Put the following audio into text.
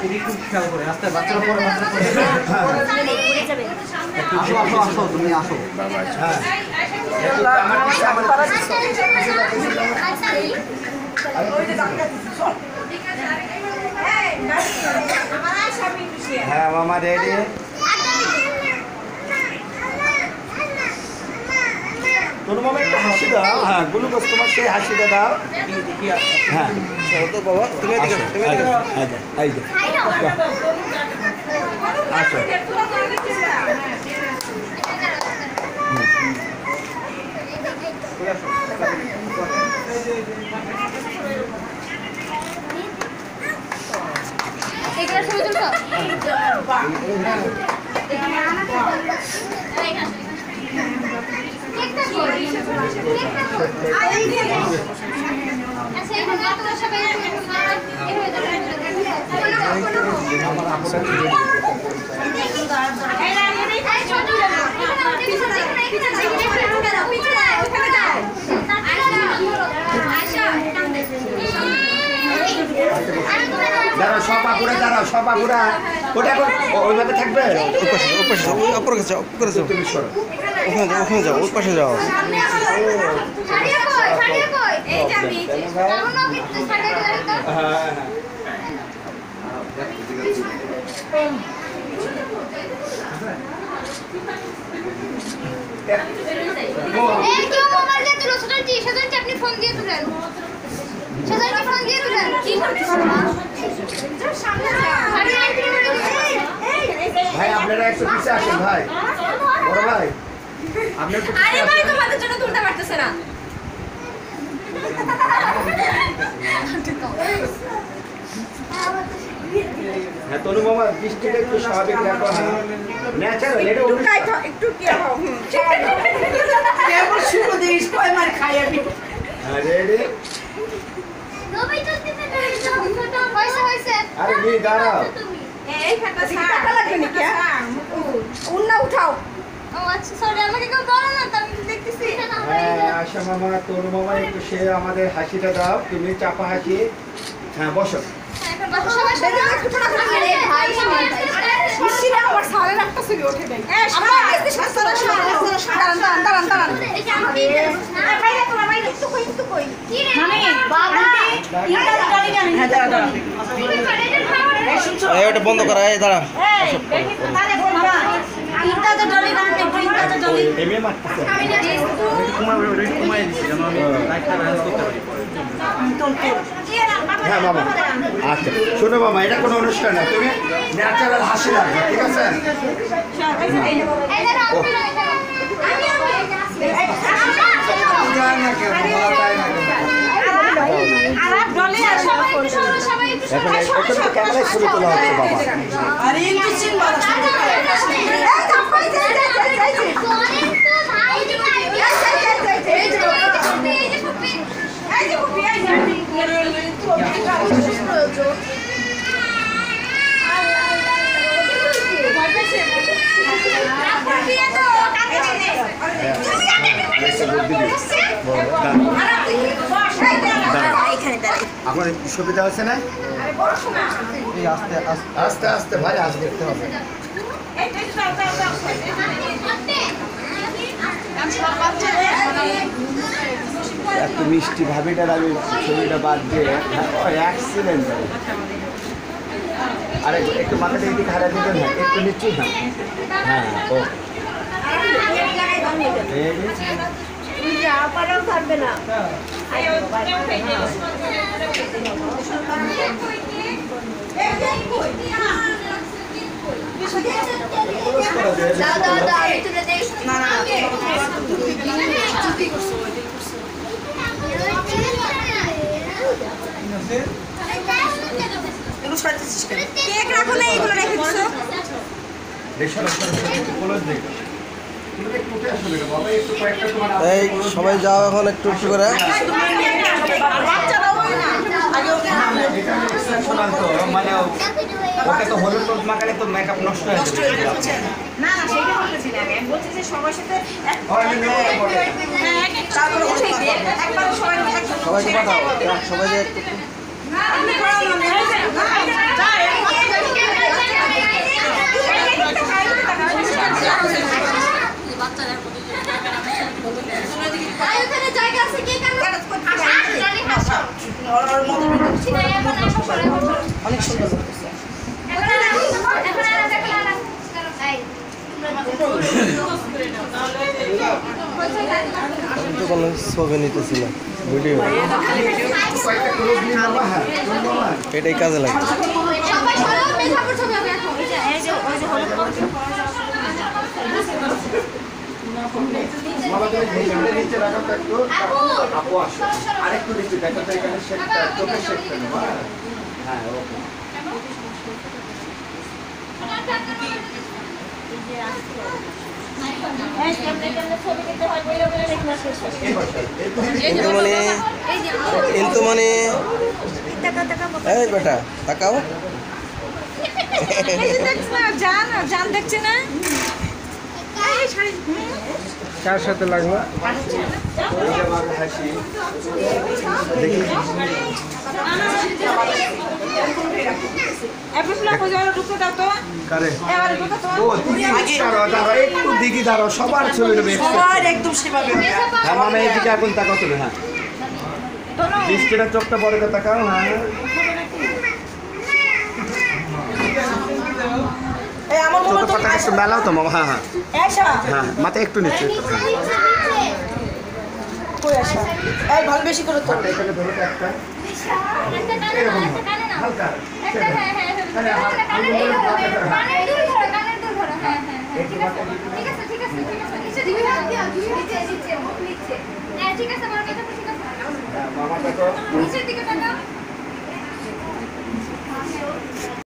একটু খেয়াল করে রাস্তায় বাচ্চারা পরে আসো আসো আসো তুমি আসো হ্যাঁ হ্যাঁ মামা রেডি তোর মামা একটু হাসি দাও হ্যাঁ গ্লুকোজ তোমার সেই হাসিটা দাও হ্যাঁ তো বাবা তুমি এদিকে এই যে আসো এগুলো ছবি তুলছো? আচ্ছা এই তোমরা সবাই দাঁড়াও সব আপুরা ওটা ওইভাবে থাকবে ওপরে যাও ওখানে যাও ওই পাশে যাও আপনি ফোন দিয়ে তুলেন ফোন দিয়ে তুলেন ভাই আপনারা একটু পিছে আসেন ভাই বড় ভাই আপনি একটু পিছে আসেন তোমাদের জন্য তুলতে পারতেছে না হ্যাঁ তনু মামা দৃষ্টিটা একটু স্বাভাবিক রাখো হ্যাঁ ন্যাচারাল এটা একটু কি হবে কেবল শুরু দিস কয় মার খাই আমি রেডি আরে নি দাঁড়াও এই খাতা টাকা লাগবে নাকি উন্না উঠাও ও আচ্ছা সরি আমাকে কেউ বলো না তো আমি দেখতেছি হ্যাঁ আশা মামা তনু মামা একটু সে আমাদের হাসিটা দাও তুমি চাপা হাসি হ্যাঁ বসো এখন বাসা সবাই সাথে একটু ছোট করে আরে ভাই মিশিরা আমার সাড়ে 8টা থেকে উঠে দেয় আমরা আজকে 7টা দাঁড়ান এটা আমি বাইরে তোমার বাইরে একটু কই মানে বাবা ইটা গাড়ি গানি হ্যাঁ দাঁড়া এই ওটা বন্ধ করা এই দাঁড়া তাহলে বাবা ইটা তো ডলি গান ইটা তো ডলি এমএ মারতেছে আমি না কমাই দিছি যেন আমি লাইটটা ব্যালেন্স করতে পারি হ্যাঁ মামা আচ্ছা শোনো মামা এটা কোনো অনুষ্ঠান না তুমি ন্যাচারাল হাসি রাখবে ঠিক আছে এখন এখন তো ক্যামেরায় ছবি তোলা হচ্ছে বাবা আরে ইনকি চিন বড় এই তাপাই যাই আপনার সুবিধা হচ্ছে না এই আস্তে আস্তে আস্তে ভাই আজ দেখতে হবে এত মিষ্টি ভাবিটার আমি ছবিটা বাদ দিয়ে অ্যাক্সিডেন্ট আরে একটু মাথাটা এদিকে হারা দিবেন হ্যাঁ একটু নিচু হ্যাঁ ও থাকবে না কেক রাখো না এগুলো রেখে দিছো এই সবাই যাও এখন একটু একটু করে মানে ওকে তো হলুদ টুলুদ মাখালে তো মেকআপ নষ্ট হয়ে যাবে না না সেটা বলতেছি না আমি বলছি যে সবার সাথে একবার সবাইকে পাঠাও সবাই যে একটু না আমি আর ওখানে জায়গা আছে কে কেন জানি হাসো এখন আসো সরে অনেক সুন্দর করতেছে এখন এই আমি তো কোনো ছবি নিতেছি না ভিডিও এটাই কাজে লাগে সবাই সরো মেধাপুর ছবি হবে এখন এই যে ওই যে হলো বাবা তুমি ঘেটে নিচে রাখো তো একটু আপু আসো আরেকটু নিচে দেখো তো এখানে শেকটা চোখের শেকটা নেবো হ্যাঁ ওকে কিন্তু মানে এই বেটা তাকাও জান দেখছে না কার সাথে লাগলো হাসি ঢুকতে দাও তো কারে এবারে ঢুকো তো ও দিদি দাঁড়াও একটু দিদি দাঁড়াও সবার ছবি নেবে সবার একদম সেভাবে হ্যাঁ মামা এদিকে এখন তাকাও তুমি হ্যাঁ দৃষ্টিটা চোখটা বড় করে তাকাও হ্যাঁ এই আমার মনে ছোট পাটা একটু মেলাও তো মামা হ্যাঁ হ্যাঁ আয়শা হ্যাঁ মাথা একটু নিচে কই আসা এই ভালো বেশি করে তো হাতটা এখানে ধরো তো একটা হালকা মামা দেখো নিচের দিকে